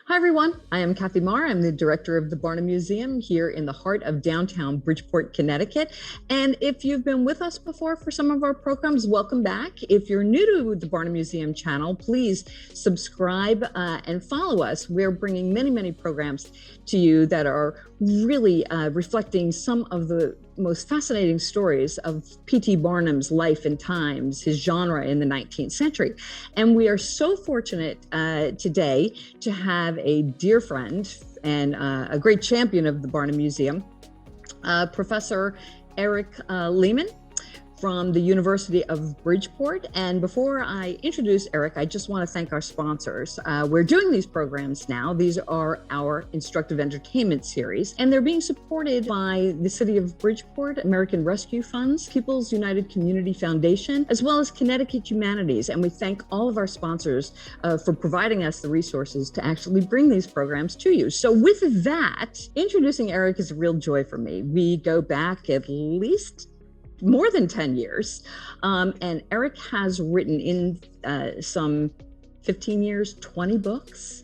Hi, everyone. I am Kathy Maher. I'm the director of the Barnum Museum here in the heart of downtown Bridgeport, Connecticut. And if you've been with us before for some of our programs, welcome back. If you're new to the Barnum Museum channel, please subscribe and follow us. We're bringing many, many programs to you that are really reflecting some of the most fascinating stories of P.T. Barnum's life and times, his genre in the 19th century. And we are so fortunate today to have a dear friend and a great champion of the Barnum Museum, Professor Eric Lehman from the University of Bridgeport. And before I introduce Eric, I just want to thank our sponsors. We're doing these programs now. These are our instructive entertainment series, and they're being supported by the City of Bridgeport, American Rescue Funds, People's United Community Foundation, as well as Connecticut Humanities. And we thank all of our sponsors for providing us the resources to actually bring these programs to you. So with that, introducing Eric is a real joy for me. We go back at least more than 10 years. And Eric has written in some 15 years, 20 books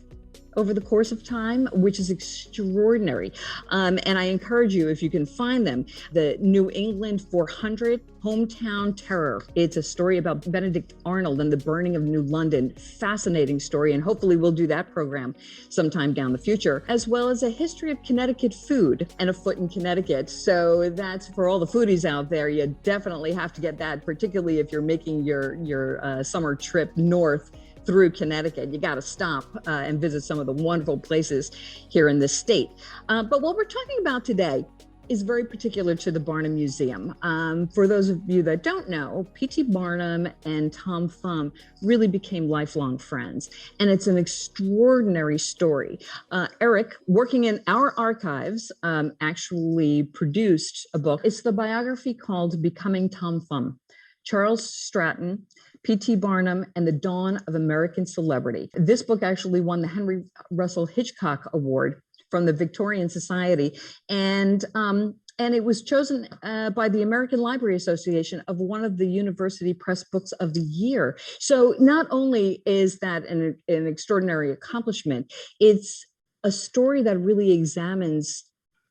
over the course of time, which is extraordinary. And I encourage you, if you can find them, the New England 400, Hometown Terror. It's a story about Benedict Arnold and the burning of New London. Fascinating story. And hopefully we'll do that program sometime down the future, as well as a history of Connecticut food and a foot in Connecticut. So that's for all the foodies out there. You definitely have to get that, particularly if you're making your summer trip north through Connecticut. You got to stop and visit some of the wonderful places here in this state. But what we're talking about today is very particular to the Barnum Museum. For those of you that don't know, P.T. Barnum and Tom Thumb really became lifelong friends, and it's an extraordinary story. Eric, working in our archives, actually produced a book. It's the biography called Becoming Tom Thumb, Charles Stratton, P.T. Barnum, and the Dawn of American Celebrity. This book actually won the Henry Russell Hitchcock Award from the Victorian Society, and it was chosen by the American Library Association of one of the University Press Books of the Year. So not only is that an extraordinary accomplishment, it's a story that really examines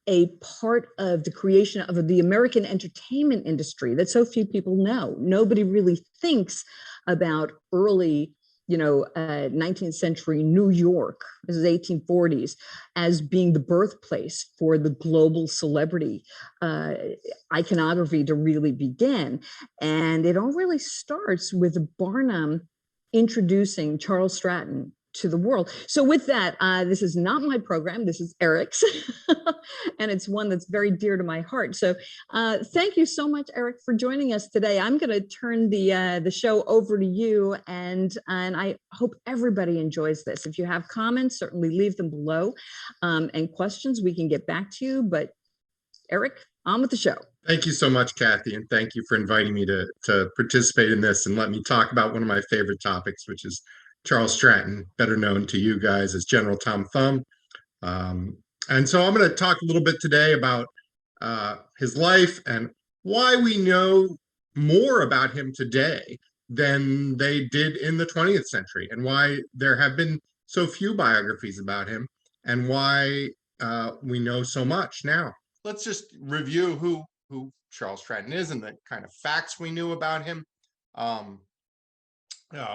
a part of the creation of the American entertainment industry that so few people know. Nobody really thinks about early, 19th century New York, this is 1840s, as being the birthplace for the global celebrity iconography to really begin. And it all really starts with Barnum introducing Charles Stratton to the world. So with that, this is not my program, this is Eric's, and it's one that's very dear to my heart. So thank you so much, Eric, for joining us today. I'm going to turn the show over to you, and I hope everybody enjoys this. If you have comments, certainly leave them below, and questions, we can get back to you. But Eric, on with the show. Thank you so much, Kathy, and thank you for inviting me to participate in this and let me talk about one of my favorite topics, which is Charles Stratton, better known to you guys as General Tom Thumb. And so I'm going to talk a little bit today about his life and why we know more about him today than they did in the 20th century, and why there have been so few biographies about him, and why we know so much now. Let's just review who Charles Stratton is and the kind of facts we knew about him.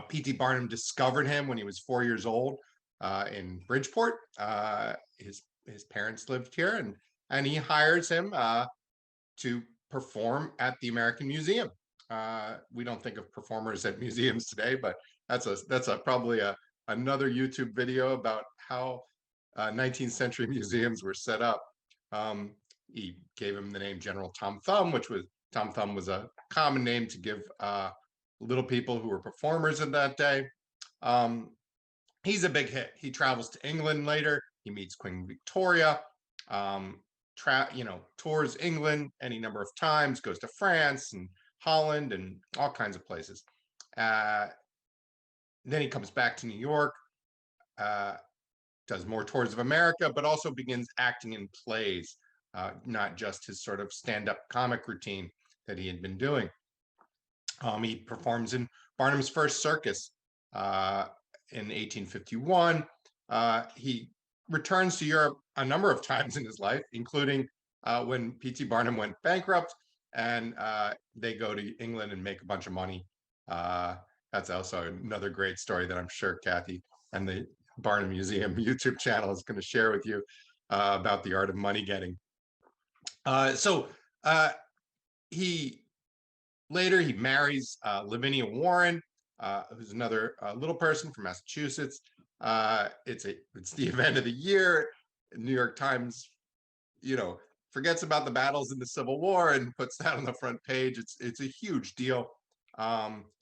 P.T. Barnum discovered him when he was 4 years old in Bridgeport. His parents lived here, and he hires him to perform at the American Museum. We don't think of performers at museums today, but that's probably another YouTube video about how 19th century museums were set up. He gave him the name General Tom Thumb, Tom Thumb was a common name to give little people who were performers in that day. He's a big hit. He travels to England later. He meets Queen Victoria, tours England any number of times, goes to France and Holland and all kinds of places. Then he comes back to New York, does more tours of America, but also begins acting in plays, not just his sort of stand-up comic routine that he had been doing. He performs in Barnum's first circus in 1851. He returns to Europe a number of times in his life, including when P.T. Barnum went bankrupt, and they go to England and make a bunch of money. That's also another great story that I'm sure Kathy and the Barnum Museum YouTube channel is going to share with you about the art of money getting. So he later he marries Lavinia Warren, who's another little person from Massachusetts. It's the event of the year. New York Times, forgets about the battles in the Civil War and puts that on the front page. It's a huge deal.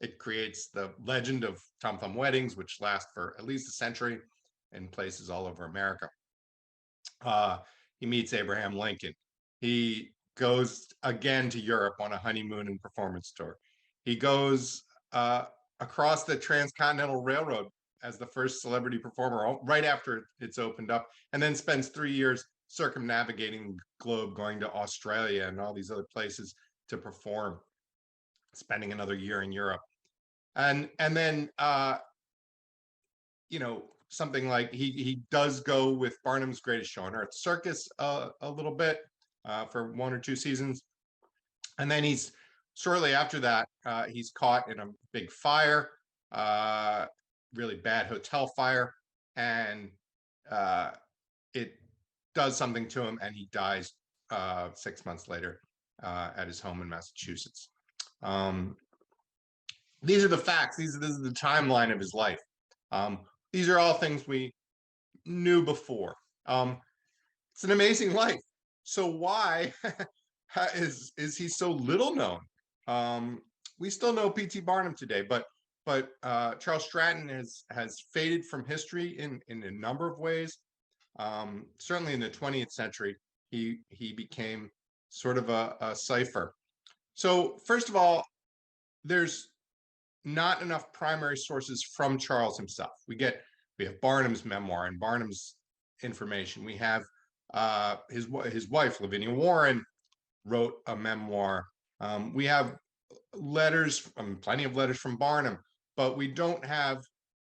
It creates the legend of Tom Thumb weddings, which last for at least a century in places all over America. He meets Abraham Lincoln. He goes again to Europe on a honeymoon and performance tour. He goes across the Transcontinental Railroad as the first celebrity performer right after it's opened up, and then spends 3 years circumnavigating the globe, going to Australia and all these other places to perform, spending another year in Europe. And then something like he does go with Barnum's Greatest Show on Earth circus a little bit for 1 or 2 seasons. And then he's shortly after that, he's caught in a big fire, really bad hotel fire, and it does something to him, and he dies 6 months later at his home in Massachusetts. These are the facts. This is the timeline of his life. These are all things we knew before. It's an amazing life. So why is he so little known? We still know P.T. Barnum today, but Charles Stratton has faded from history in a number of ways. Certainly in the 20th century, he became sort of a cipher. So first of all, there's not enough primary sources from Charles himself. We have Barnum's memoir and Barnum's information. We have his wife, Lavinia Warren, wrote a memoir. We have letters, plenty of letters from Barnum, but we don't have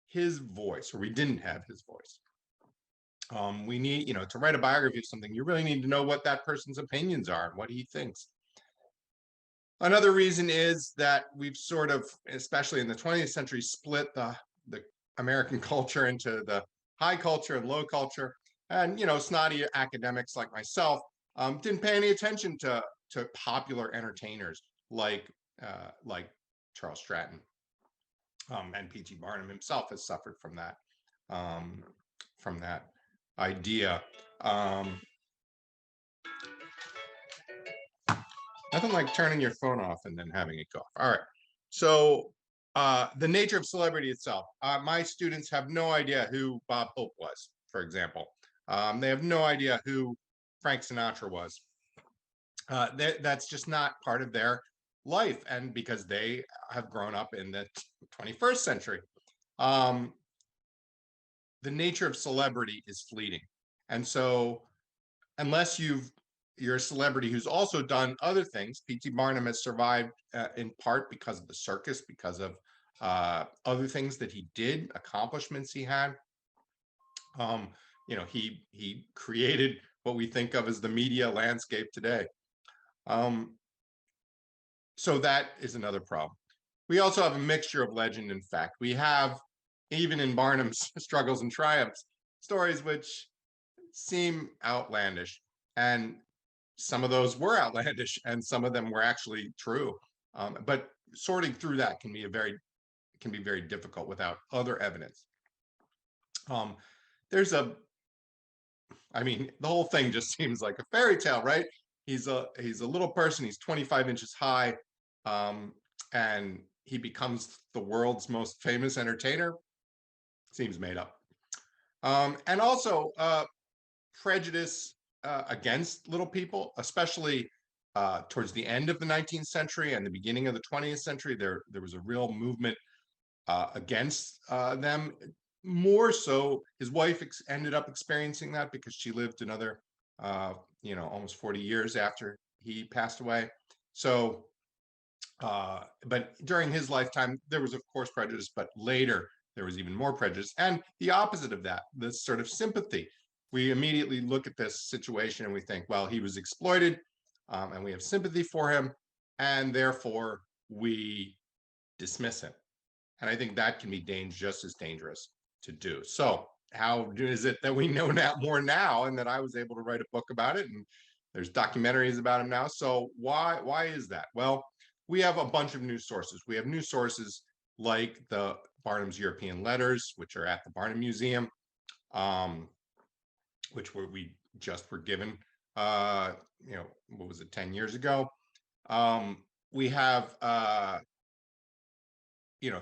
his voice, or we didn't have his voice. We need, to write a biography of something, you really need to know what that person's opinions are and what he thinks. Another reason is that we've sort of, especially in the 20th century, split the American culture into the high culture and low culture. And, snotty academics like myself didn't pay any attention to popular entertainers like Charles Stratton. And P.T. Barnum himself has suffered from that idea. Nothing like turning your phone off and then having it go off. All right. So the nature of celebrity itself. My students have no idea who Bob Hope was, for example. They have no idea who Frank Sinatra was. That's just not part of their life, and because they have grown up in the 21st century. The nature of celebrity is fleeting. And so unless you're a celebrity who's also done other things, P.T. Barnum has survived in part because of the circus, because of other things that he did, accomplishments he had. He created what we think of as the media landscape today. So that is another problem. We also have a mixture of legend and fact. We have, even in Barnum's struggles and triumphs, stories which seem outlandish, and some of those were outlandish and some of them were actually true. But sorting through that can be very difficult without other evidence. The whole thing just seems like a fairy tale, right? He's a little person. He's 25 inches high, and he becomes the world's most famous entertainer. Seems made up. And also prejudice against little people, especially towards the end of the 19th century and the beginning of the 20th century. There was a real movement against them. More so, his wife ended up experiencing that because she lived another, almost 40 years after he passed away. So, but during his lifetime, there was, of course, prejudice, but later there was even more prejudice. And the opposite of that, this sort of sympathy. We immediately look at this situation and we think, well, he was exploited, and we have sympathy for him, and therefore we dismiss him. And I think that can be just as dangerous to do. So how is it that we know more now, and that I was able to write a book about it, and there's documentaries about him now? So why is that? Well, we have a bunch of news sources. We have news sources like the Barnum's European letters, which are at the Barnum Museum, which we just were given, what was it, 10 years ago? We have,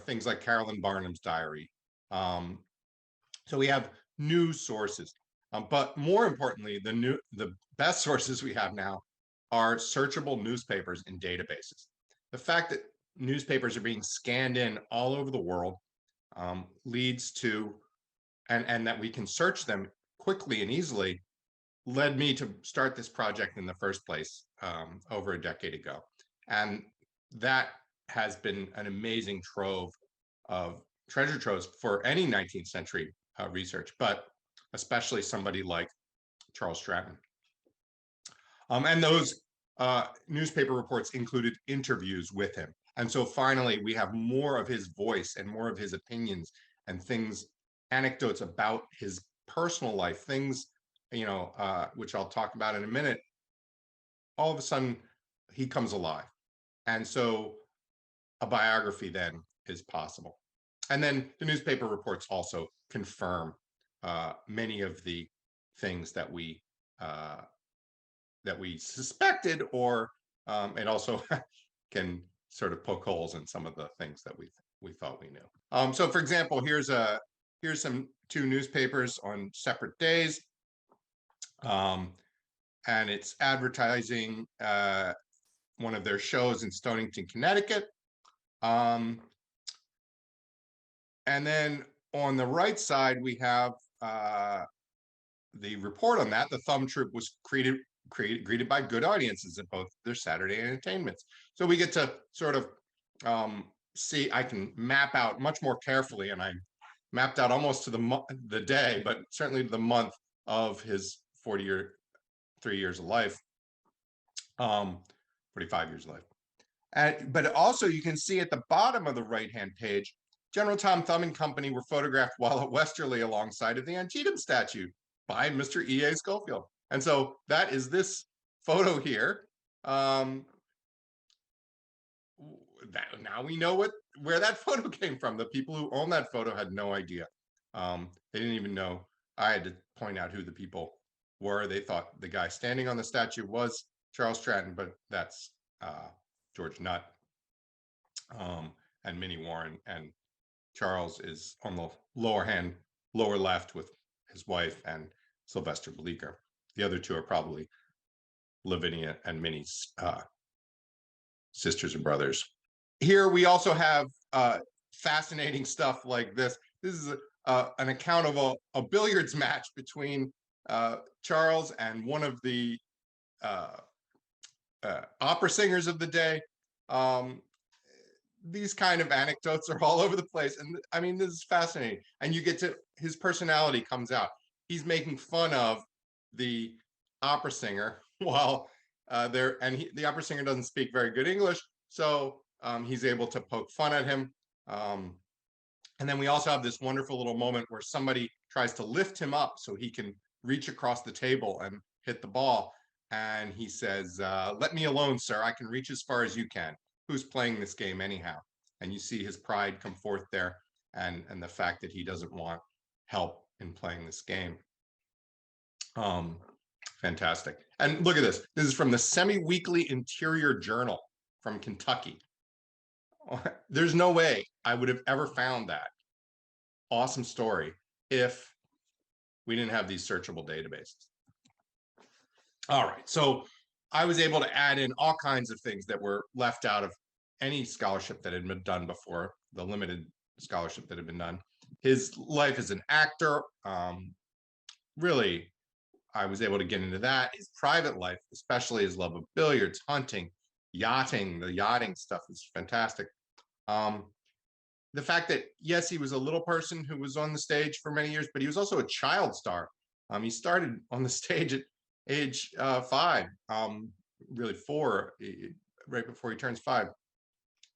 things like Carolyn Barnum's diary. So we have news sources, but more importantly, the best sources we have now are searchable newspapers in databases. The fact that newspapers are being scanned in all over the world leads to, and that we can search them quickly and easily, led me to start this project in the first place over a decade ago. And that has been an amazing treasure troves for any 19th century research, but especially somebody like Charles Stratton. And those newspaper reports included interviews with him. And so finally, we have more of his voice and more of his opinions and things, anecdotes about his personal life, things, which I'll talk about in a minute. All of a sudden, he comes alive. And so a biography then is possible. And then the newspaper reports also confirm many of the things that we suspected, or it also can sort of poke holes in some of the things that we thought we knew. So, for example, here's some two newspapers on separate days, and it's advertising one of their shows in Stonington, Connecticut. And then on the right side, we have the report on that. The Thumb Troop was greeted by good audiences at both their Saturday entertainments. So we get to sort of see, I can map out much more carefully, and I mapped out almost to the day, but certainly the month of his 3 years of life, 45 years of life. But also you can see at the bottom of the right-hand page, General Tom Thumb and company were photographed while at Westerly alongside of the Antietam statue by Mr. E.A. Schofield. And so that is this photo here. Now we know where that photo came from. The people who own that photo had no idea. They didn't even know. I had to point out who the people were. They thought the guy standing on the statue was Charles Stratton, but that's George Nutt and Minnie Warren. And Charles is on the lower left with his wife and Sylvester Bleecker. The other two are probably Lavinia and Minnie's sisters and brothers. Here we also have fascinating stuff like this. This is an account of a billiards match between Charles and one of the opera singers of the day. These kind of anecdotes are all over the place. And I mean, this is fascinating. And you get to, his personality comes out. He's making fun of the opera singer while the opera singer doesn't speak very good English. So he's able to poke fun at him. And then we also have this wonderful little moment where somebody tries to lift him up so he can reach across the table and hit the ball. And he says, "Let me alone, sir. I can reach as far as you can. Who's playing this game anyhow?" And you see his pride come forth there, and the fact that he doesn't want help in playing this game. Fantastic. And look at this. This is from the Semi-Weekly Interior Journal from Kentucky. There's no way I would have ever found that awesome story if we didn't have these searchable databases. All right, so I was able to add in all kinds of things that were left out of any scholarship that had been done before, the limited scholarship that had been done. His life as an actor, really, I was able to get into that. His private life, especially his love of billiards, hunting, yachting. The yachting stuff is fantastic. the fact that, yes, he was a little person who was on the stage for many years, but he was also a child star. He started on the stage at age 5, really 4, right before he turns 5.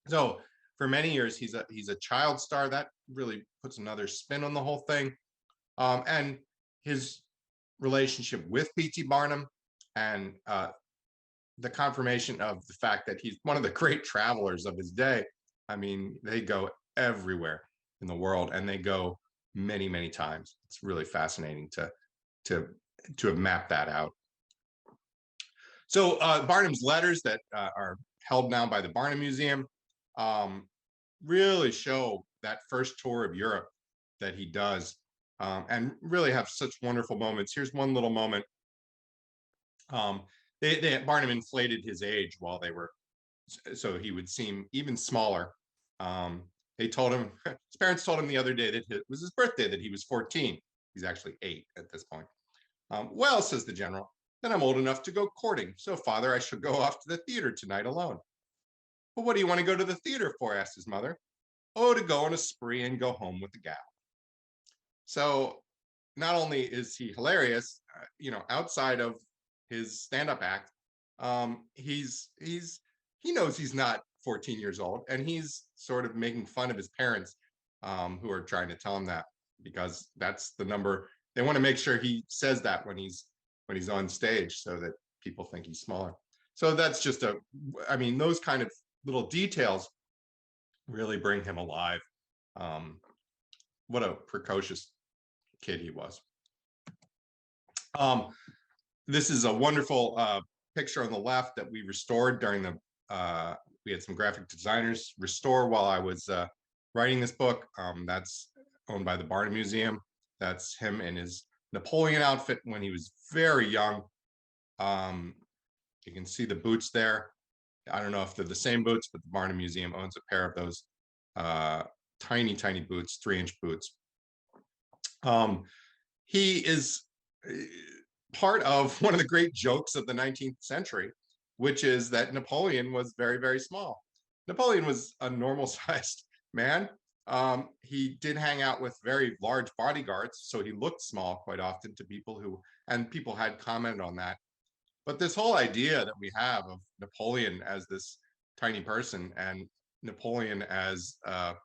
So for many years, he's a child star. That really puts another spin on the whole thing. And his relationship with P.T. Barnum and the confirmation of the fact that he's one of the great travelers of his day. I mean, they go everywhere in the world, and they go many, many times. It's really fascinating to have mapped that out. So Barnum's letters that are held now by the Barnum Museum really show that first tour of Europe that he does, and really have such wonderful moments. Here's one little moment. Barnum inflated his age while they were, so he would seem even smaller. They told him, his parents told him the other day that it was his birthday, that he was 14. He's actually 8 at this point. Well, says the general, then I'm old enough to go courting. So, father, I shall go off to the theater tonight alone. But what do you want to go to the theater for? Asked his mother. Oh, to go on a spree and go home with the gal. So not only is he hilarious, outside of his stand-up act, he knows he's not 14 years old, and he's sort of making fun of his parents, who are trying to tell him that, because that's the number. They want to make sure he says that when he's on stage, so that people think he's smaller. So that's just those kind of little details really bring him alive. What a precocious kid he was. This is a wonderful picture on the left that we restored during the, we had some graphic designers restore while I was writing this book. That's owned by the Barnum Museum. That's him in his Napoleon outfit when he was very young. You can see the boots there. I don't know if they're the same boots, but the Barnum Museum owns a pair of those tiny, tiny boots, 3-inch boots. He is part of one of the great jokes of the 19th century, which is that Napoleon was very, very small. Napoleon was a normal-sized man. He did hang out with very large bodyguards, so he looked small quite often to people and people had commented on that. But this whole idea that we have of Napoleon as this tiny person, and Napoleon as, the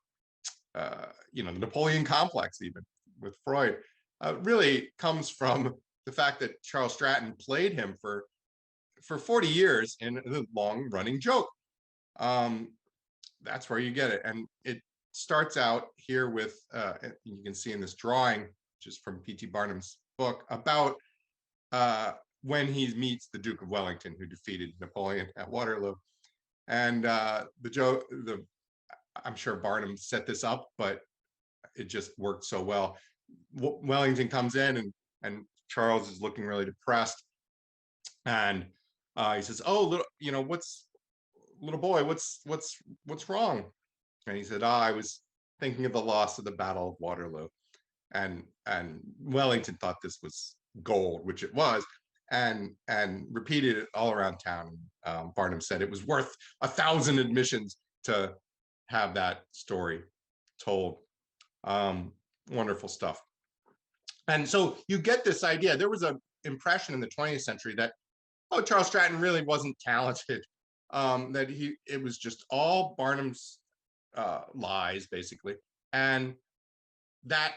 Napoleon complex, even with Freud, really comes from the fact that Charles Stratton played him for 40 years in a long-running joke. That's where you get it. And it starts out here with, you can see in this drawing, which is from P.T. Barnum's book, about when he meets the Duke of Wellington, who defeated Napoleon at Waterloo. And the joke, I'm sure Barnum set this up, but it just worked so well. Wellington comes in, and Charles is looking really depressed, and he says, "Oh, little boy, what's wrong?" And he said, I was thinking of the loss of the Battle of Waterloo." And Wellington thought this was gold, which it was, and repeated it all around town. Barnum said it was worth 1,000 admissions to have that story told. Wonderful stuff. And so you get this idea. There was an impression in the 20th century that, Charles Stratton really wasn't talented, that it was just all Barnum's lies, basically. And that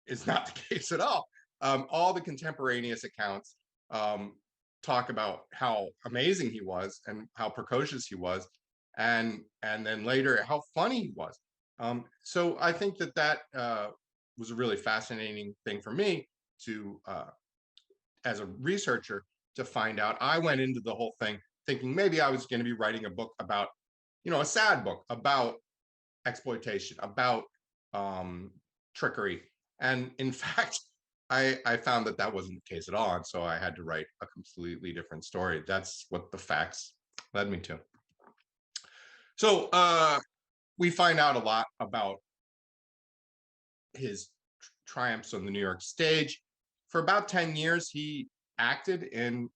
is not the case at all. All the contemporaneous accounts talk about how amazing he was and how precocious he was, and then later how funny he was. So I think that was a really fascinating thing for me to, as a researcher, to find out. I went into the whole thing thinking maybe I was going to be writing a book about, a sad book about exploitation, about trickery. And in fact, I found that wasn't the case at all. And so I had to write a completely different story. That's what the facts led me to. So we find out a lot about his triumphs on the New York stage. For about 10 years, he acted in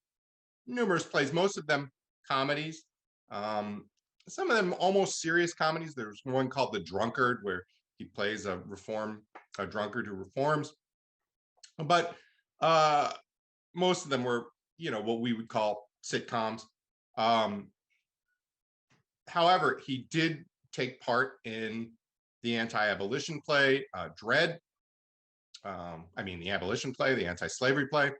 numerous plays, most of them comedies, some of them almost serious comedies. There's one called The Drunkard, where He plays a drunkard who reforms. But most of them were, what we would call sitcoms. However, he did take part in the anti-abolition play, Dread. The abolition play, the anti-slavery play,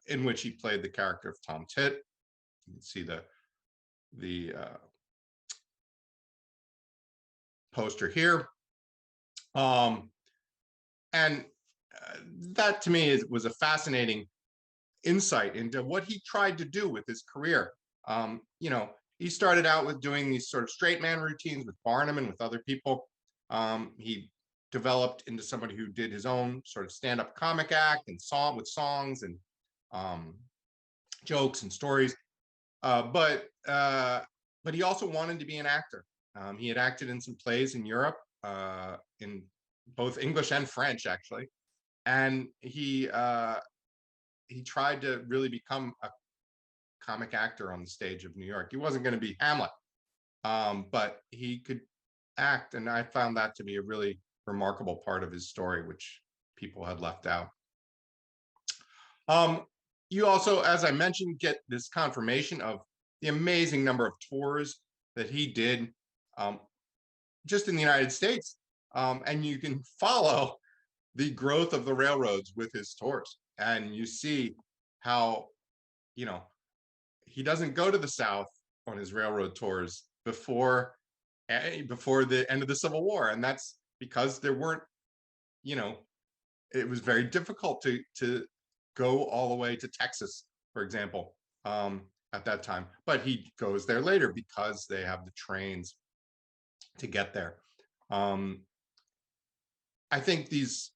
in which he played the character of Tom Tit. You can see the poster here. And that to me was a fascinating insight into what he tried to do with his career. He started out with doing these sort of straight man routines with Barnum and with other people. He developed into somebody who did his own sort of stand-up comic act and with songs and jokes and stories. But he also wanted to be an actor. He had acted in some plays in Europe, in both English and French, actually. And he tried to really become a comic actor on the stage of New York. He wasn't going to be Hamlet, but he could act. And I found that to be a really remarkable part of his story, which people had left out. You also, as I mentioned, get this confirmation of the amazing number of tours that he did just in the United States. And you can follow the growth of the railroads with his tours. And you see how, he doesn't go to the South on his railroad tours before the end of the Civil War. And that's because there weren't, it was very difficult to go all the way to Texas, for example, at that time. But he goes there later because they have the trains to get there. I think his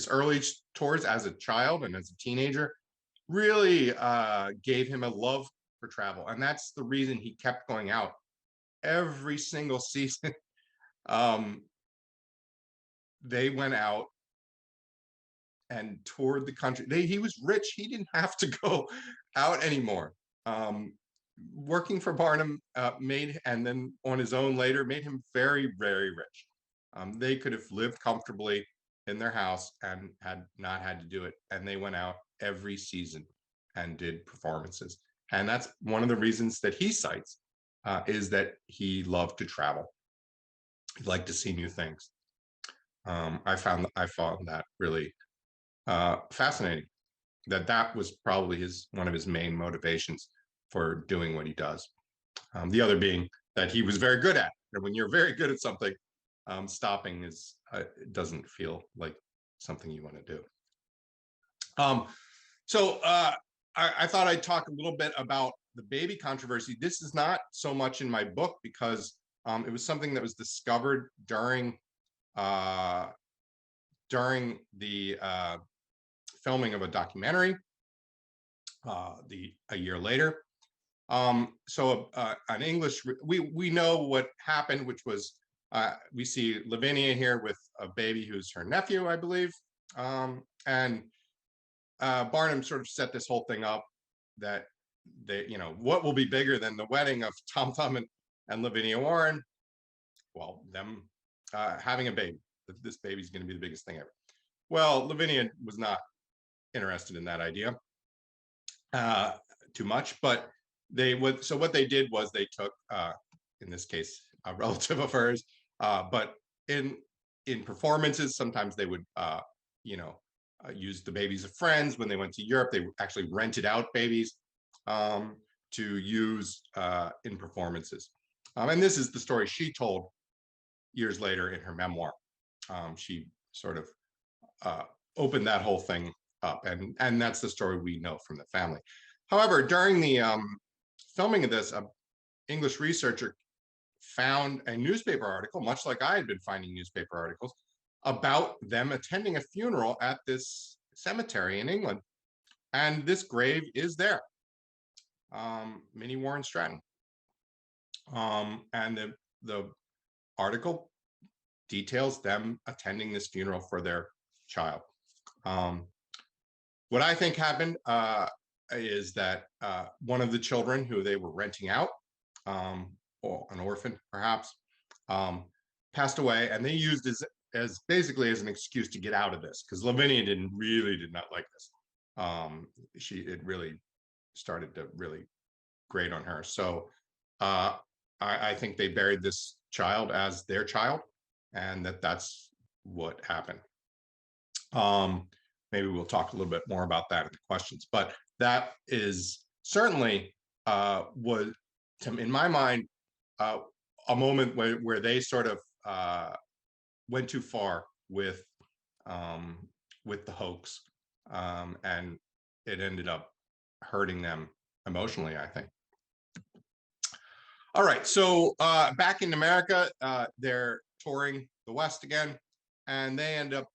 early tours as a child and as a teenager really gave him a love for travel. And that's the reason he kept going out every single season. They went out and toured the country. He was rich. He didn't have to go out anymore. Working for Barnum and then on his own later, made him very, very rich. They could have lived comfortably in their house and had not had to do it. And they went out every season and did performances. And that's one of the reasons that he cites, is that he loved to travel. He liked to see new things. I found that really fascinating. That was probably one of his main motivations for doing what he does. The other being that he was very good at it. And when you're very good at something, stopping doesn't feel like something you want to do. So I thought I'd talk a little bit about the baby controversy. This is not so much in my book because it was something that was discovered during the filming of a documentary a year later. So an English, we know what happened, which was we see Lavinia here with a baby who's her nephew, I believe. And Barnum sort of set this whole thing up that what will be bigger than the wedding of Tom Thumb and Lavinia Warren? Well, them having a baby. This baby's going to be the biggest thing ever. Well, Lavinia was not interested in that idea too much, but so what they did was they took, in this case, a relative of hers, but in performances, sometimes they would, use the babies of friends. When they went to Europe, they actually rented out babies to use in performances. And this is the story she told years later in her memoir. She sort of opened that whole thing up, and that's the story we know from the family. However, during the filming of this, an English researcher found a newspaper article, much like I had been finding newspaper articles, about them attending a funeral at this cemetery in England. And this grave is there, Minnie Warren Stratton. And the article details them attending this funeral for their child. What I think happened is that one of the children who they were renting out, or an orphan perhaps, passed away, and they used as basically as an excuse to get out of this, because Lavinia did not like this. It really started to really grate on her. So I think they buried this child as their child, and that's what happened. Maybe we'll talk a little bit more about that in the questions, but that is certainly was, in my mind, a moment where they sort of went too far with the hoax, and it ended up hurting them emotionally, I think. All right, so back in America, they're touring the West again, and they end up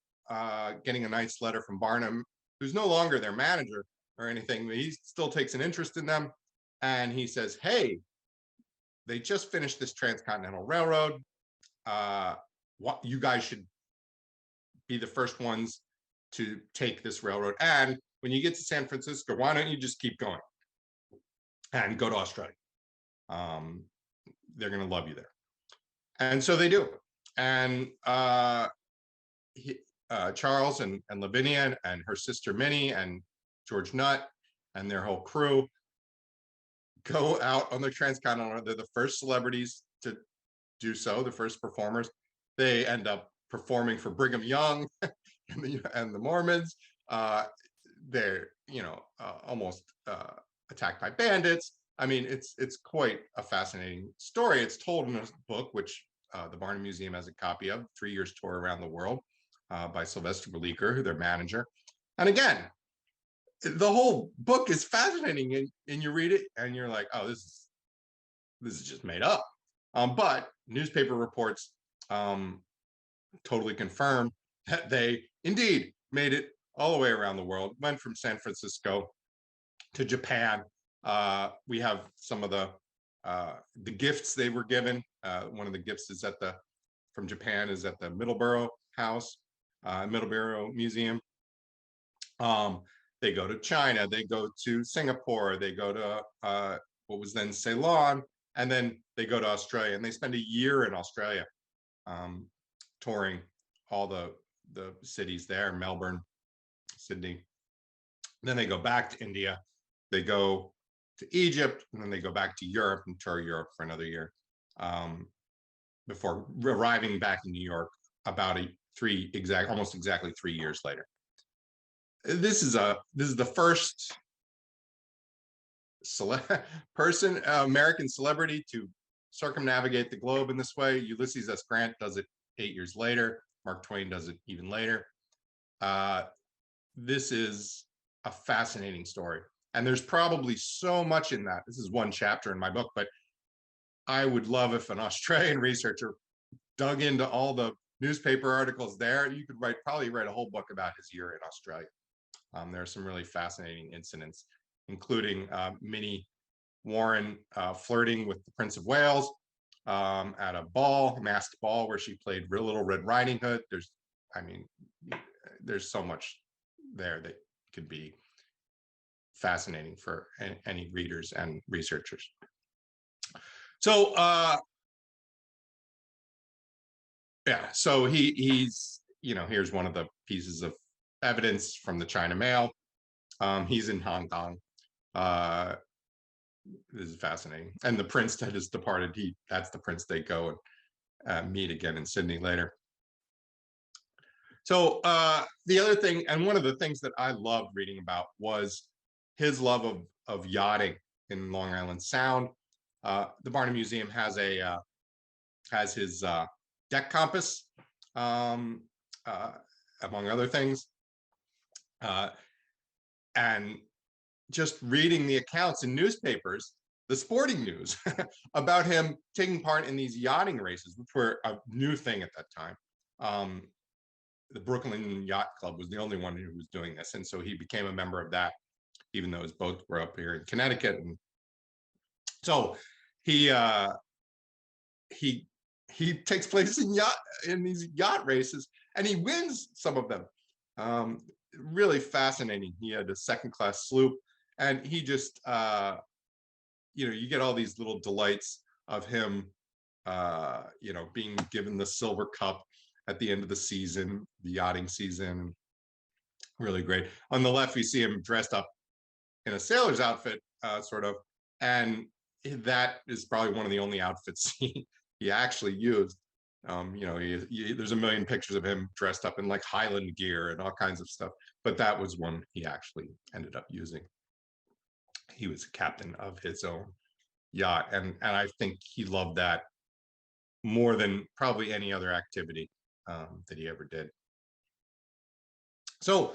getting a nice letter from Barnum, who's no longer their manager or anything, but he still takes an interest in them. And he says, hey, they just finished this transcontinental railroad. You guys should be the first ones to take this railroad. And when you get to San Francisco, why don't you just keep going and go to Australia? They're going to love you there. And so they do. And Charles and Lavinia and her sister Minnie and George Nutt and their whole crew go out on the transcontinental. They're the first celebrities to do so, the first performers. They end up performing for Brigham Young and the Mormons. They're almost attacked by bandits. I mean, it's quite a fascinating story. It's told in a book, which the Barnum Museum has a copy of, 3 Years Tour Around the World, by Sylvester Bleecker, their manager. And again, the whole book is fascinating, and you read it and you're like, oh, this is just made up. But newspaper reports totally confirm that they indeed made it all the way around the world, went from San Francisco to Japan. We have some of the gifts they were given. One of the gifts is from Japan is at the Middleborough House, Middleborough Museum. They go to China, they go to Singapore, they go to what was then Ceylon, and then they go to Australia, and they spend a year in Australia, touring all the cities there, Melbourne, Sydney. Then they go back to India, they go to Egypt, and then they go back to Europe and tour Europe for another year, before arriving back in New York about almost exactly 3 years later. This is the first American celebrity to circumnavigate the globe in this way. Ulysses S. Grant does it 8 years later. Mark Twain does it even later. This is a fascinating story. And there's probably so much in that. This is one chapter in my book, but I would love if an Australian researcher dug into all the newspaper articles there. You could probably write a whole book about his year in Australia. There are some really fascinating incidents, including Minnie Warren flirting with the Prince of Wales at a masked ball, where she played Little Red Riding Hood. There's so much there that could be fascinating for any readers and researchers. So so he's here's one of the pieces of evidence from the China Mail. He's in Hong Kong. This is fascinating. And the prince that has departed, that's the prince they go and meet again in Sydney later. So the other thing, and one of the things that I loved reading about, was his love of yachting in Long Island Sound. The Barnum Museum has his deck compass, among other things. And just reading the accounts in newspapers, the sporting news, about him taking part in these yachting races, which were a new thing at that time. The Brooklyn Yacht Club was the only one who was doing this. And so he became a member of that, even though his boats were up here in Connecticut. And so he takes place in these yacht races, and he wins some of them. Really fascinating. He had a second-class sloop, and he just, you get all these little delights of him being given the silver cup at the end of the season, the yachting season. Really great. On the left, we see him dressed up in a sailor's outfit, sort of, and that is probably one of the only outfits he actually used. There's a million pictures of him dressed up in like Highland gear and all kinds of stuff, but that was one he actually ended up using. He was a captain of his own yacht, and I think he loved that more than probably any other activity that he ever did. So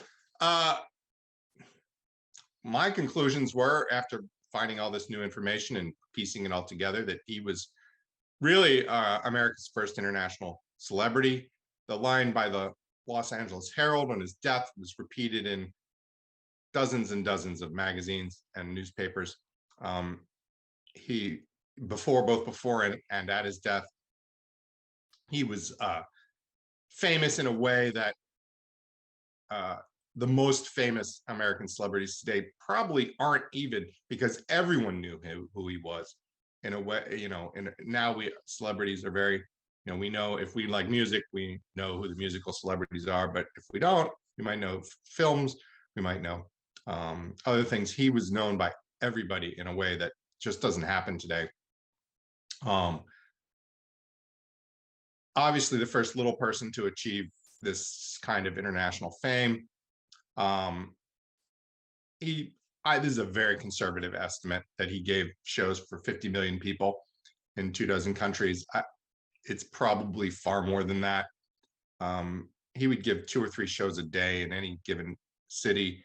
my conclusions were, after finding all this new information and piecing it all together, that he was really America's first international celebrity. The line by the Los Angeles Herald on his death was repeated in dozens and dozens of magazines and newspapers. Both before and at his death, he was famous in a way that the most famous American celebrities today probably aren't, even because everyone knew who he was. In a way, now celebrities are very, we know, if we like music, we know who the musical celebrities are, but if we don't, we might know films, we might know other things. He was known by everybody in a way that just doesn't happen today. Obviously the first little person to achieve this kind of international fame. This is a very conservative estimate that he gave shows for 50 million people in 24 countries. It's probably far more than that. He would give 2 or 3 shows a day in any given city.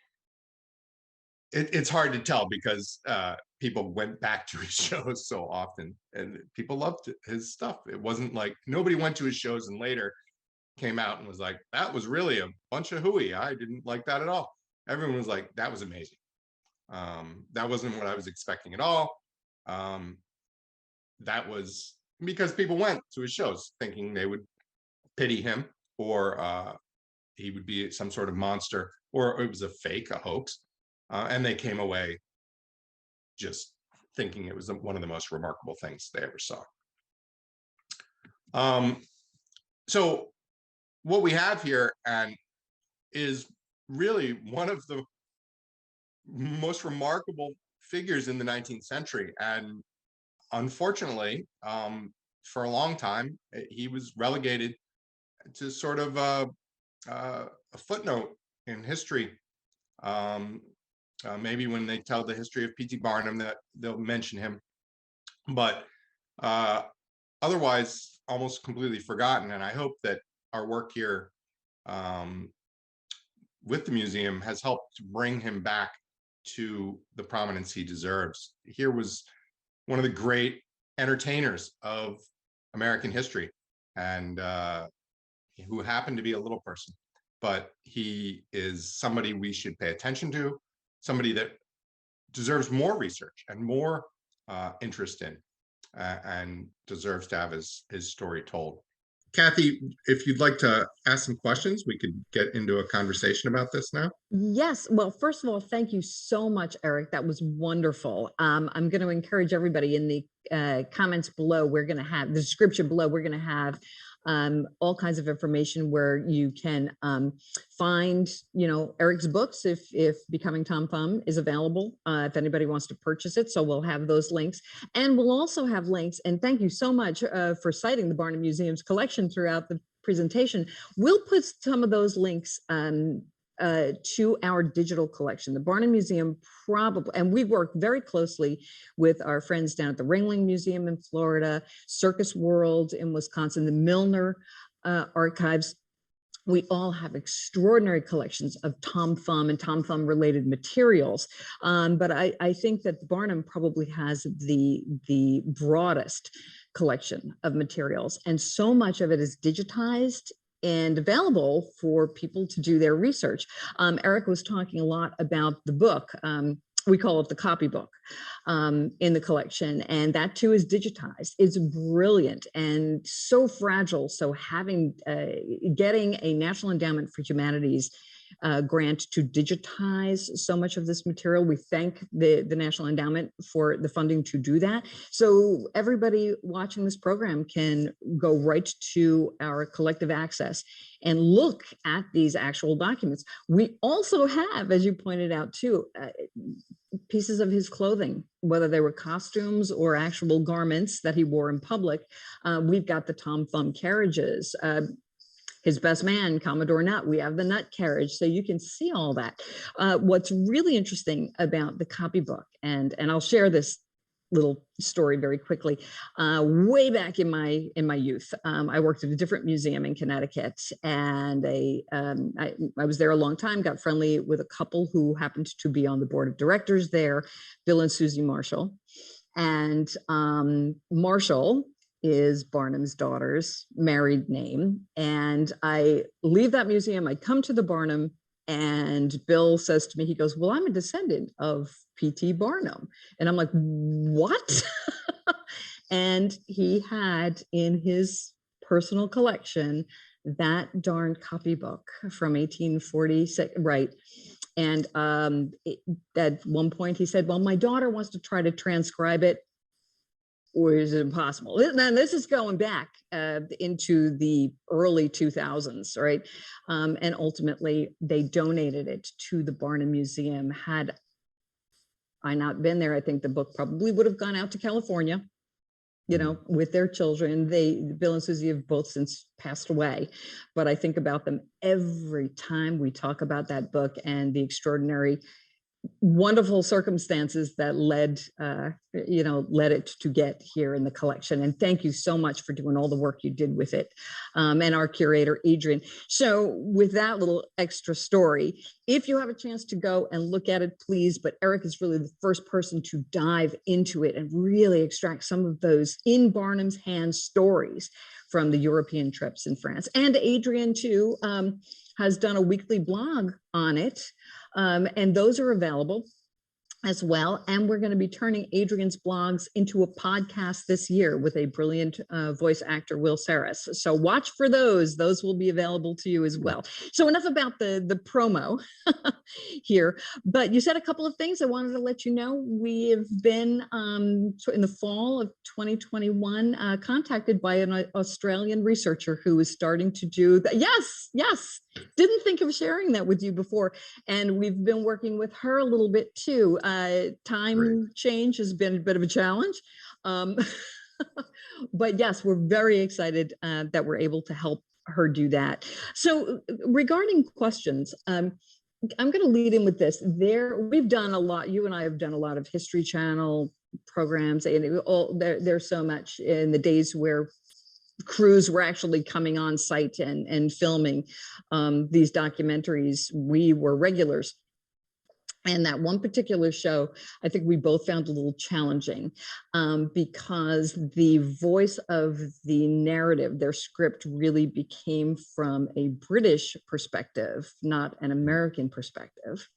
It's hard to tell because people went back to his shows so often, and people loved his stuff. It wasn't like nobody went to his shows and later came out and was like, that was really a bunch of hooey. I didn't like that at all. Everyone was like, that was amazing. That wasn't what I was expecting at all. That was because people went to his shows thinking they would pity him, or he would be some sort of monster, or it was a fake, a hoax. And they came away just thinking it was one of the most remarkable things they ever saw. So what we have here is really one of the most remarkable figures in the 19th century. And unfortunately, for a long time, he was relegated to sort of a footnote in history. Maybe when they tell the history of P.T. Barnum, that they'll mention him, but otherwise almost completely forgotten. And I hope that our work here with the museum has helped to bring him back to the prominence he deserves. Here was one of the great entertainers of American history, and who happened to be a little person, but he is somebody we should pay attention to, somebody that deserves more research and more interest in, and deserves to have his story told. Kathy, if you'd like to ask some questions, we could get into a conversation about this now. Yes. Well, first of all, thank you so much, Eric. That was wonderful. I'm going to encourage everybody in the comments below. We're going to have the description below. We're going to have all kinds of information where you can find, Eric's books if Becoming Tom Thumb is available, if anybody wants to purchase it. So we'll have those links, and we'll also have links. And thank you so much for citing the Barnum Museum's collection throughout the presentation. We'll put some of those links to our digital collection. The Barnum Museum probably, and we work very closely with our friends down at the Ringling Museum in Florida, Circus World in Wisconsin, the Milner Archives. We all have extraordinary collections of Tom Thumb and Tom Thumb related materials. But I think that Barnum probably has the broadest collection of materials, and so much of it is digitized and available for people to do their research. Eric was talking a lot about the book. We call it the copybook in the collection, and that too is digitized. It's brilliant and so fragile. So getting a National Endowment for Humanities grant to digitize so much of this material. We thank the National Endowment for the funding to do that. So everybody watching this program can go right to our collective access and look at these actual documents. We also have, as you pointed out too, pieces of his clothing, whether they were costumes or actual garments that he wore in public. We've got the Tom Thumb carriages, his best man, Commodore Nutt. We have the Nutt carriage, so you can see all that. What's really interesting about the copybook, and I'll share this little story very quickly. Way back in my youth, I worked at a different museum in Connecticut, and I was there a long time. Got friendly with a couple who happened to be on the board of directors there, Bill and Susie Marshall, and Marshall is Barnum's daughter's married name. And I leave that museum, I come to the Barnum, and Bill says to me, he goes, "Well, I'm a descendant of P.T. Barnum." And I'm like, "What?" And he had in his personal collection that darn copybook from 1846, right? And at one point he said, "Well, my daughter wants to try to transcribe it, or is it impossible?" And this is going back into the early 2000s, right? And ultimately, they donated it to the Barnum Museum. Had I not been there, I think the book probably would have gone out to California, you know, with their children. Bill and Susie have both since passed away, but I think about them every time we talk about that book and the extraordinary, wonderful circumstances that led it to get here in the collection. And thank you so much for doing all the work you did with it, and our curator Adrian. So with that little extra story, if you have a chance to go and look at it, please. But Eric is really the first person to dive into it and really extract some of those in Barnum's hands stories from the European trips in France. And Adrian too has done a weekly blog on it. And those are available as well. And we're going to be turning Adrian's blogs into a podcast this year with a brilliant voice actor, Will Saris. So watch for those. Those will be available to you as well. So enough about the promo here. But you said a couple of things I wanted to let you know. We have been, in the fall of 2021, contacted by an Australian researcher who is starting to do that. Yes. Didn't think of sharing that with you before. And we've been working with her a little bit too. Time change has been a bit of a challenge. But yes, we're very excited that we're able to help her do that. So regarding questions, I'm going to lead in with this. We've done a lot, you and I have done a lot of History Channel programs, and there's so much in the days where crews were actually coming on site and filming these documentaries. We were regulars. And that one particular show, I think we both found a little challenging because the voice of the narrative, their script, really became from a British perspective, not an American perspective.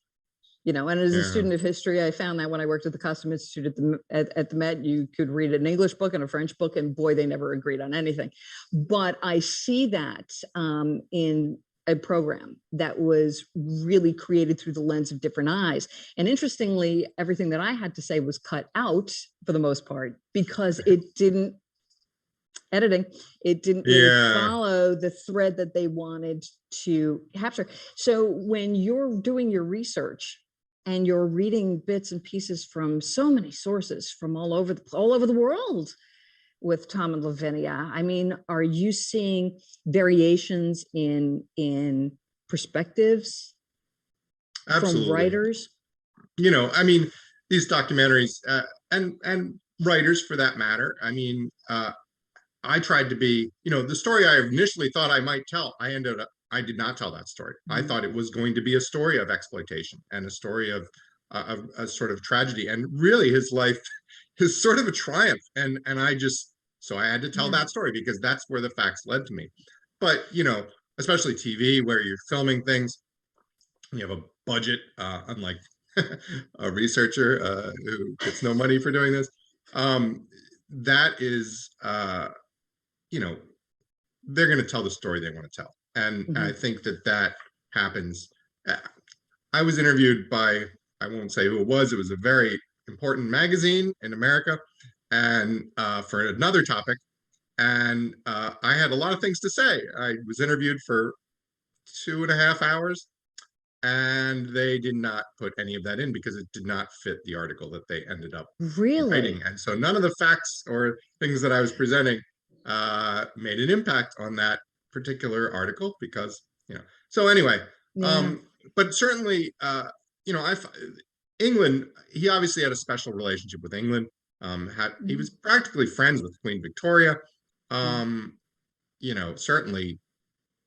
You know, and as a student of history, I found that when I worked at the Costume Institute at the Met, you could read an English book and a French book, and boy, they never agreed on anything. But I see that in a program that was really created through the lens of different eyes. And interestingly, everything that I had to say was cut out for the most part because it didn't really follow the thread that they wanted to capture. So when you're doing your research and you're reading bits and pieces from so many sources from all over the world with Tom and Lavinia, I mean, are you seeing variations in perspectives from writers? You know, I mean, these documentaries and writers for that matter. I mean, I tried to be, you know, the story I initially thought I might tell, I did not tell that story. I thought it was going to be a story of exploitation and a story of a sort of tragedy, and really his life is sort of a triumph. And so I had to tell that story because that's where the facts led to me. But, you know, especially TV where you're filming things, you have a budget, unlike a researcher who gets no money for doing this. That is, you know, they're going to tell the story they want to tell. And I think that happens I was interviewed by, I won't say who it was a very important magazine in America, and for another topic. And I had a lot of things to say. I was interviewed for 2.5 hours, and they did not put any of that in because it did not fit the article that they ended up writing. Really? And so none of the facts or things that I was presenting made an impact on that particular article because, so anyway, Yeah. but certainly, I England, he obviously had a special relationship with England. He was practically friends with Queen Victoria. Um, certainly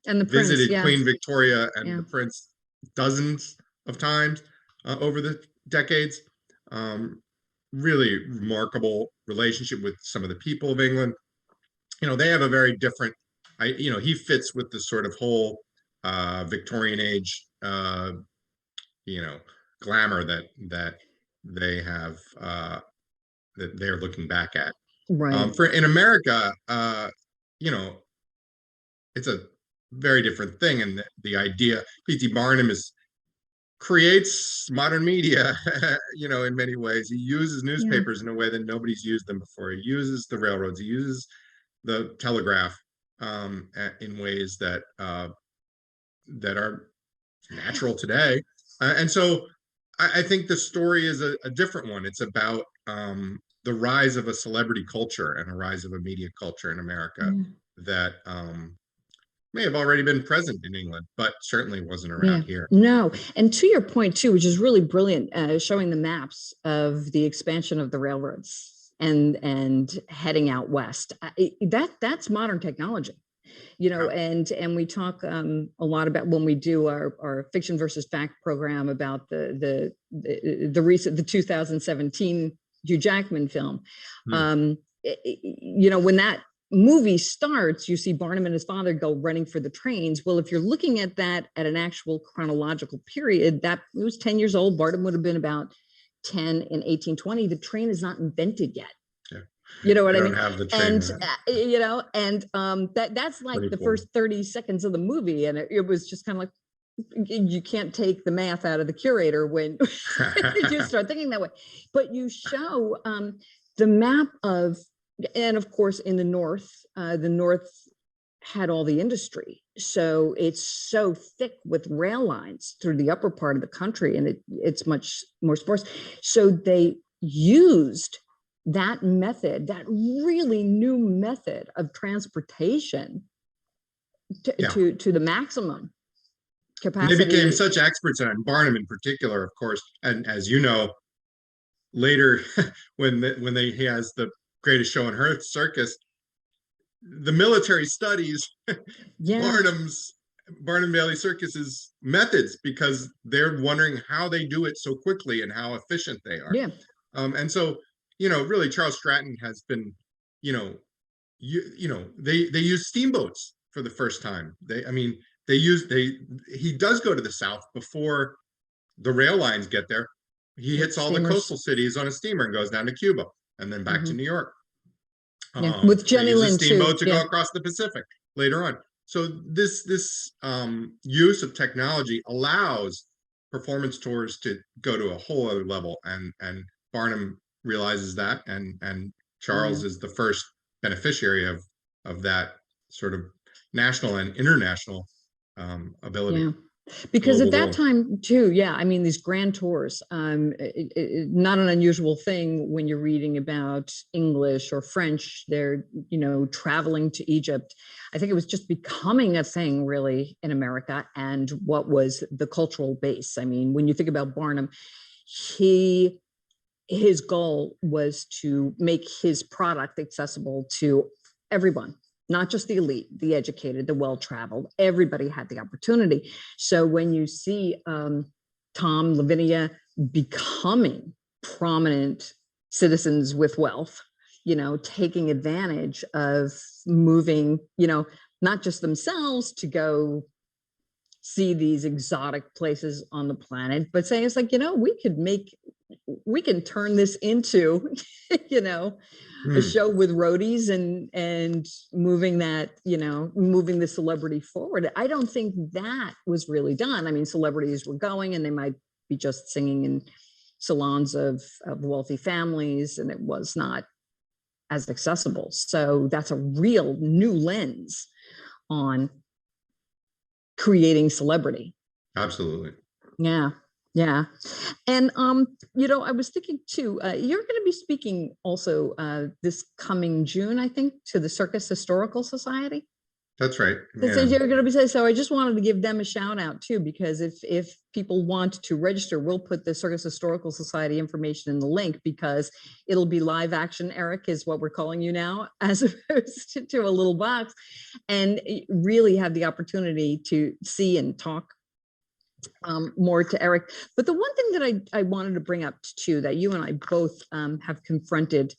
And the prince, visited yeah. Queen Victoria and Yeah. the Prince dozens of times over the decades. Really remarkable relationship with some of the people of England. They have a very different. He fits with the sort of whole Victorian age, glamour that they have that they're looking back at. Right. For in America, you know, it's a very different thing. And the idea, P.T. Barnum creates modern media, in many ways. He uses newspapers in a way that nobody's used them before. He uses the railroads. He uses the telegraph in ways that that are natural today. And so I think the story is a different one. It's about the rise of a celebrity culture and a rise of a media culture in America that may have already been present in England, but certainly wasn't around here. No. And to your point too, which is really brilliant, showing the maps of the expansion of the railroads and heading out west. That's modern technology. And we talk a lot about when we do our fiction versus fact program about the 2017 Hugh Jackman film. When that movie starts, you see Barnum and his father go running for the trains. Well, if you're looking at that at an actual chronological period, that it was 10 years old. Barnum would have been about 10 in 1820. The train is not invented yet. You know what I mean? Have the train, that's like the first 30 seconds of the movie. And it was just kind of like, you can't take the math out of the curator when you start thinking that way. But you show the map of, and of course, in the North had all the industry. So it's so thick with rail lines through the upper part of the country, and it's much more sparse. So they used that method, that really new method of transportation to the maximum capacity. They became such experts on Barnum in particular, of course. And as you know, later when he has the greatest show on earth circus, the military studies Barnum Bailey Circus's methods because they're wondering how they do it so quickly and how efficient they are. And so really Charles Stratton has been, they use steamboats for the first time. He does go to the South before the rail lines get there. He hits all the coastal cities on a steamer and goes down to Cuba and then back to New York. With Jenny Lind steamboat to go across the Pacific later on. So this use of technology allows performance tours to go to a whole other level, and Barnum realizes that, and Charles is the first beneficiary of that sort of national and international ability. Because at that time too, these grand tours, not an unusual thing when you're reading about English or French, they're, traveling to Egypt. I think it was just becoming a thing really in America, and what was the cultural base. I mean, when you think about Barnum, his goal was to make his product accessible to everyone, not just the elite, the educated, the well-traveled. Everybody had the opportunity. So when you see Tom, Lavinia becoming prominent citizens with wealth, taking advantage of moving, not just themselves to go see these exotic places on the planet, but saying it's like, we could make we can turn this into, you know, a show with roadies and moving that, you know, moving the celebrity forward. I don't think that was really done. I mean, celebrities were going and they might be just singing in salons of wealthy families, and it was not as accessible. So that's a real new lens on creating celebrity. Absolutely. Yeah. Yeah. And, you know, I was thinking too, you're going to be speaking also this coming June, I think, to the Circus Historical Society. That's right. So you're going to be saying, so I just wanted to give them a shout out too, because if people want to register, we'll put the Circus Historical Society information in the link, because it'll be live action. Eric is what we're calling you now, as opposed to a little box, and really have the opportunity to see and talk more to Eric. But the one thing that I wanted to bring up too, that you and I both have confronted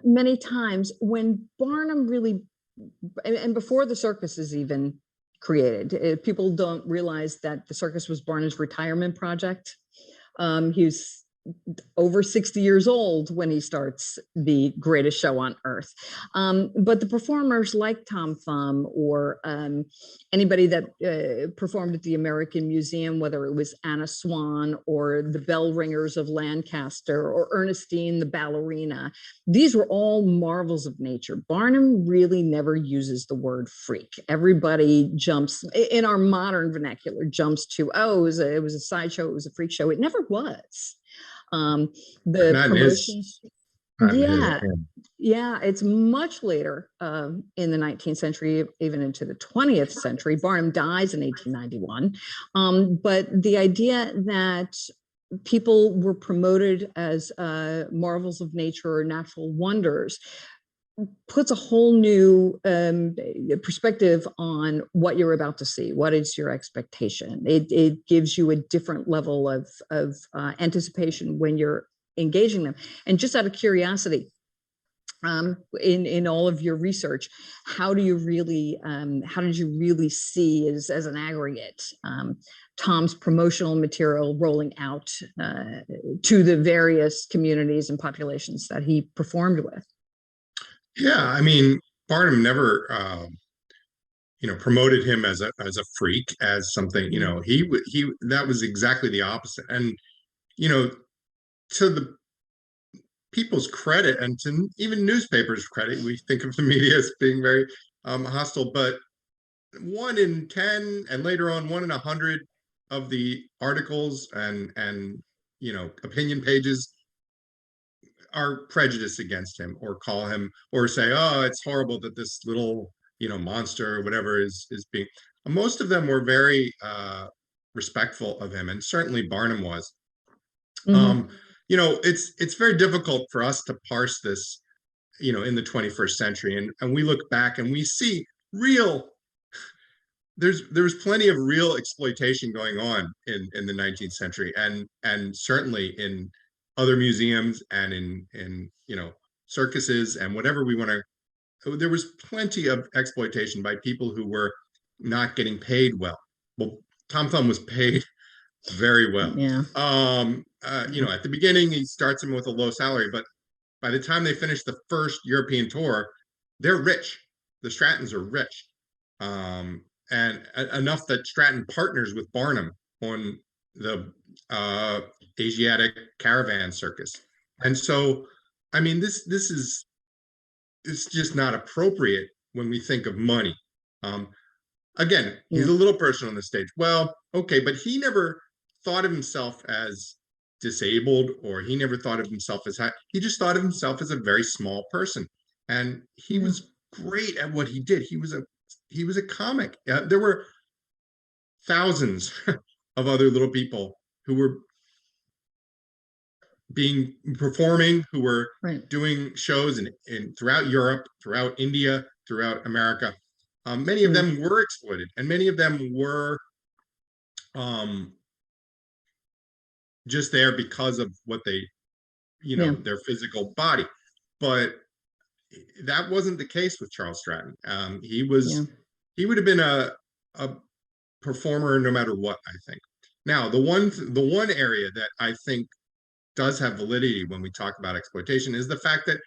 many times, when Barnum really, and before the circus is even created, people don't realize that the circus was Barnum's retirement project. He was over 60 years old when he starts the greatest show on earth. But the performers like Tom Thumb or anybody that performed at the American Museum, whether it was Anna Swan or the bell ringers of Lancaster or Ernestine the ballerina, these were all marvels of nature. Barnum really never uses the word freak. Everybody jumps, in our modern vernacular, jumps to, oh, it was a sideshow, it was a freak show. It never was. The promotions, yeah, it's much later in the 19th century, even into the 20th century. Barnum dies in 1891, but the idea that people were promoted as marvels of nature or natural wonders puts a whole new perspective on what you're about to see. What is your expectation? It gives you a different level of anticipation when you're engaging them. And just out of curiosity, in all of your research, how did you really see as an aggregate Tom's promotional material rolling out to the various communities and populations that he performed with? Yeah, I mean, Barnum never, promoted him as a freak, as something. That was exactly the opposite. And to the people's credit, and to even newspapers' credit, we think of the media as being very hostile, but 1 in 10, and later on 1 in 100 of the articles and opinion pages are prejudiced against him, or call him, or say, oh, it's horrible that this little monster or whatever is being. Most of them were very respectful of him, and certainly Barnum was. It's very difficult for us to parse this in the 21st century, and we look back and we see there's plenty of real exploitation going on in the 19th century, and certainly in other museums and in circuses and whatever we want to. There was plenty of exploitation by people who were not getting paid well. Well, Tom Thumb was paid very well. Yeah. At the beginning, he starts him with a low salary, but by the time they finish the first European tour, they're rich. The Strattons are rich. And enough that Stratton partners with Barnum on the Asiatic caravan circus. And so, I mean, it's just not appropriate when we think of money. Again, he's a little person on the stage. Well, okay, but he never thought of himself as disabled, or he never thought of himself as high. He just thought of himself as a very small person, and he was great at what he did. He was a comic. There were thousands of other little people who were performing, who were doing shows in throughout Europe, throughout India, throughout America. Many of them were exploited, and many of them were just there because of what they, their physical body. But that wasn't the case with Charles Stratton. He would have been a performer no matter what, I think. Now, the one area that I think does have validity when we talk about exploitation is the fact that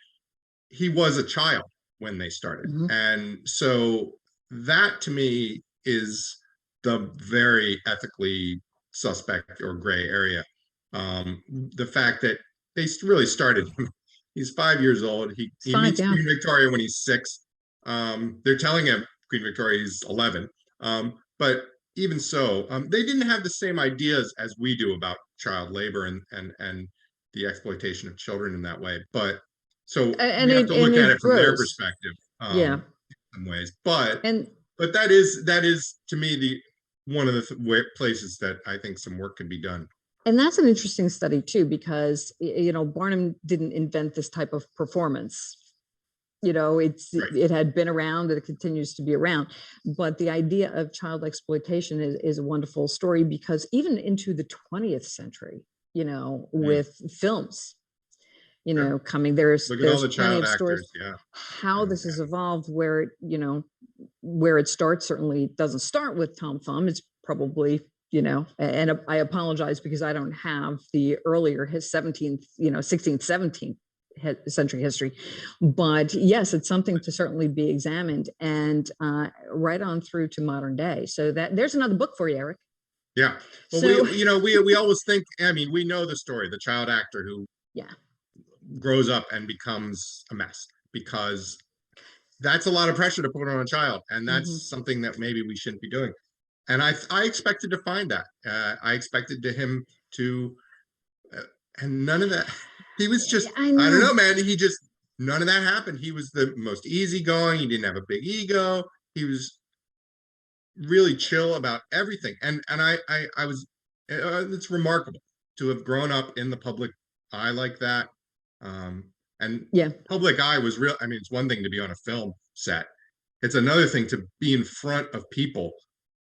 he was a child when they started. Mhm. And so that to me is the very ethically suspect or gray area. The fact that they really started him. He's 5 years old. He Five, meets yeah. Queen Victoria when he's 6. They're telling him Queen Victoria is 11. But even so, they didn't have the same ideas as we do about child labor and the exploitation of children in that way. But so And we have to look at it it from their grows. perspective, Yeah. in some ways. But And that is to me the one of the places that I think some work can be done. that's an interesting study too, because Barnum didn't invent this type of performance. Right. It had been around and it continues to be around. But the idea of child exploitation is a wonderful story, because even into the 20th century, with films, Sure. coming, Look at all there's the plenty child of stories actors. Yeah. how this has evolved, where it starts. Certainly doesn't start with Tom Thumb. It's probably, and I apologize because I don't have the earlier his 17th, 16th, 17th century history. But yes, it's something to certainly be examined, and right on through to modern day. So that there's another book for you, Eric. Yeah. Well, So we always think, I mean, we know the story, the child actor who yeah, grows up and becomes a mess, because that's a lot of pressure to put on a child, and mm-hmm. that's something that maybe we shouldn't be doing. And I expected to find that. I expected him to, and none of that. He was just, I don't know, man. He just, none of that happened. He was the most easygoing. He didn't have a big ego. He was really chill about everything. And I was, it's remarkable to have grown up in the public eye like that. And Yeah, public eye was real. I mean, it's one thing to be on a film set. It's another thing to be in front of people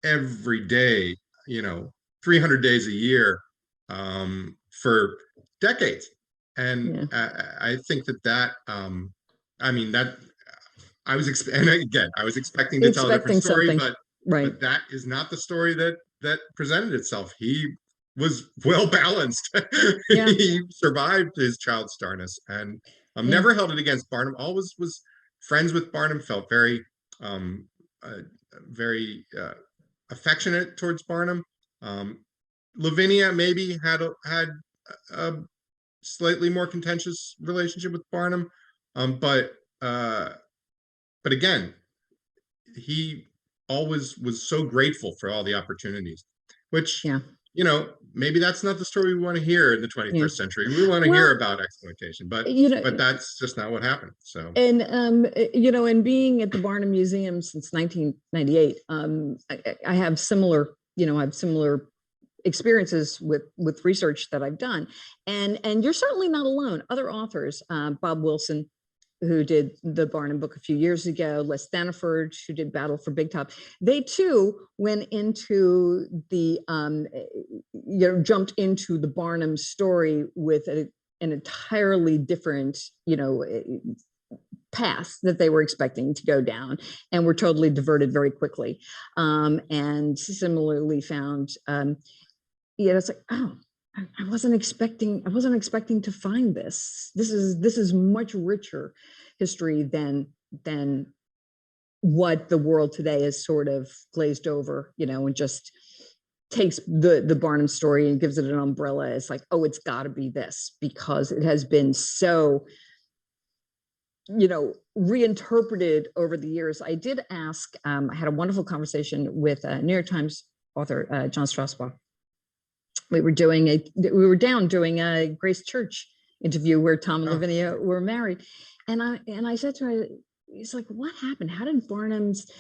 every day, 300 days a year, for decades. And yeah, I think that I mean, that I was, and again, I was expecting to tell a different expecting story, something, right? but that is not the story that presented itself. He was well balanced. Yeah, He survived his child starness, and yeah, never held it against Barnum. Always was friends with Barnum. Felt very um, uh, very affectionate towards Barnum. Um, Lavinia maybe had a slightly more contentious relationship with Barnum, but again, he always was so grateful for all the opportunities, which, yeah, maybe that's not the story we want to hear in the yeah. 21st century. We want to hear Well, about exploitation, but you know, that's just not what happened. So, and and being at the Barnum Museum since 1998, I have similar, experiences with research that I've done, and you're certainly not alone. Other authors, Bob Wilson, who did the Barnum book a few years ago, Les Staniford, who did Battle for Big Top, they too went into the, jumped into the Barnum story with an entirely different, path that they were expecting to go down, and were totally diverted very quickly. And similarly found, it's like, oh, I wasn't expecting to find this. This is much richer history than what the world today is sort of glazed over, and just takes the Barnum story and gives it an umbrella. It's like, oh, it's got to be this, because it has been so, reinterpreted over the years. I did ask, I had a wonderful conversation with New York Times author John Strasbaugh. We were down doing a Grace Church interview where Tom and Lavinia were married. And I said to her, he's like, what happened? How did Barnum's,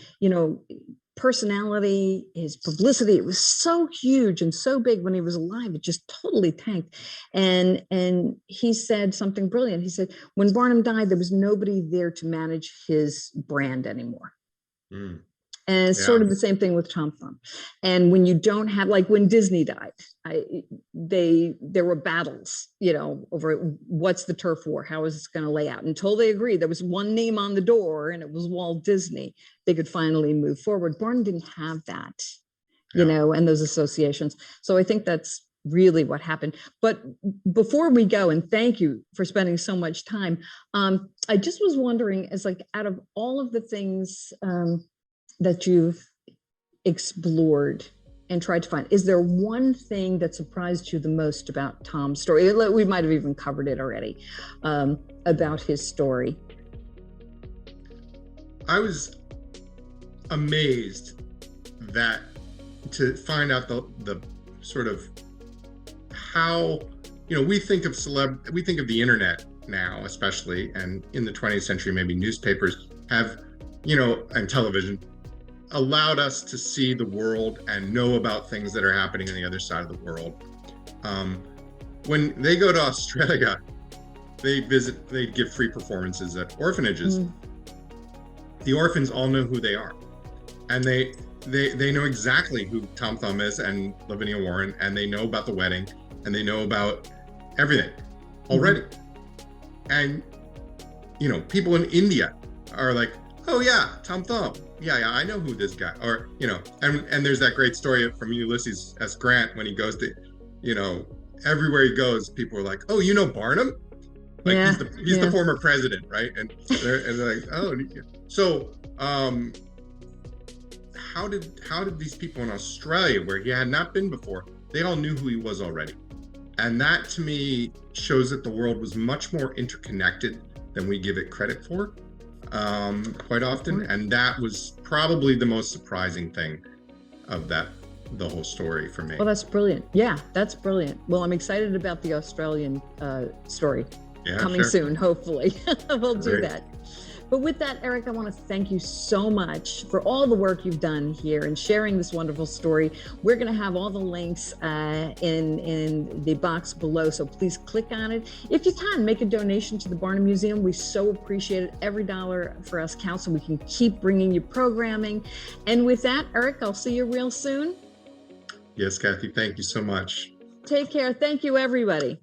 personality, his publicity, it was so huge and so big when he was alive, it just totally tanked. And he said something brilliant. He said, when Barnum died, there was nobody there to manage his brand anymore. mm, And it's sort of the same thing with Tom Thumb. And when you don't have, like when Disney died, there were battles, over what's the turf war, how is this going to lay out? Until they agreed, there was one name on the door, and it was Walt Disney. They could finally move forward. Barnum didn't have that, and those associations. So I think that's really what happened. But before we go, and thank you for spending so much time, I just was wondering, as like out of all of the things that you've explored and tried to find, is there one thing that surprised you the most about Tom's story? We might have even covered it already, about his story. I was amazed that to find out the sort of how, we think of the internet now, especially, and in the 20th century, maybe newspapers have, and television allowed us to see the world and know about things that are happening on the other side of the world. When they go to Australia, they give free performances at orphanages. The orphans all know who they are, and they know exactly who Tom Thumb is and Lavinia Warren, and they know about the wedding, and they know about everything already. And people in India are like, oh yeah, Tom Thumb, yeah, I know who this guy, or and there's that great story from Ulysses S. Grant when he goes to, everywhere he goes, people are like, oh, Barnum, like he's the former president, right? And they're like, oh, so how did these people in Australia, where he had not been before, they all knew who he was already? And that to me shows that the world was much more interconnected than we give it credit for, quite often. And that was probably the most surprising thing of the whole story for me. Well, that's brilliant. Yeah, that's brilliant. Well, I'm excited about the Australian story coming soon, hopefully. We'll do that. But with that, Eric, I want to thank you so much for all the work you've done here and sharing this wonderful story. We're going to have all the links in the box below, so please click on it. If you can, make a donation to the Barnum Museum. We so appreciate it. Every dollar for us counts, so we can keep bringing you programming. And with that, Eric, I'll see you real soon. Yes, Kathy, thank you so much. Take care. Thank you, everybody.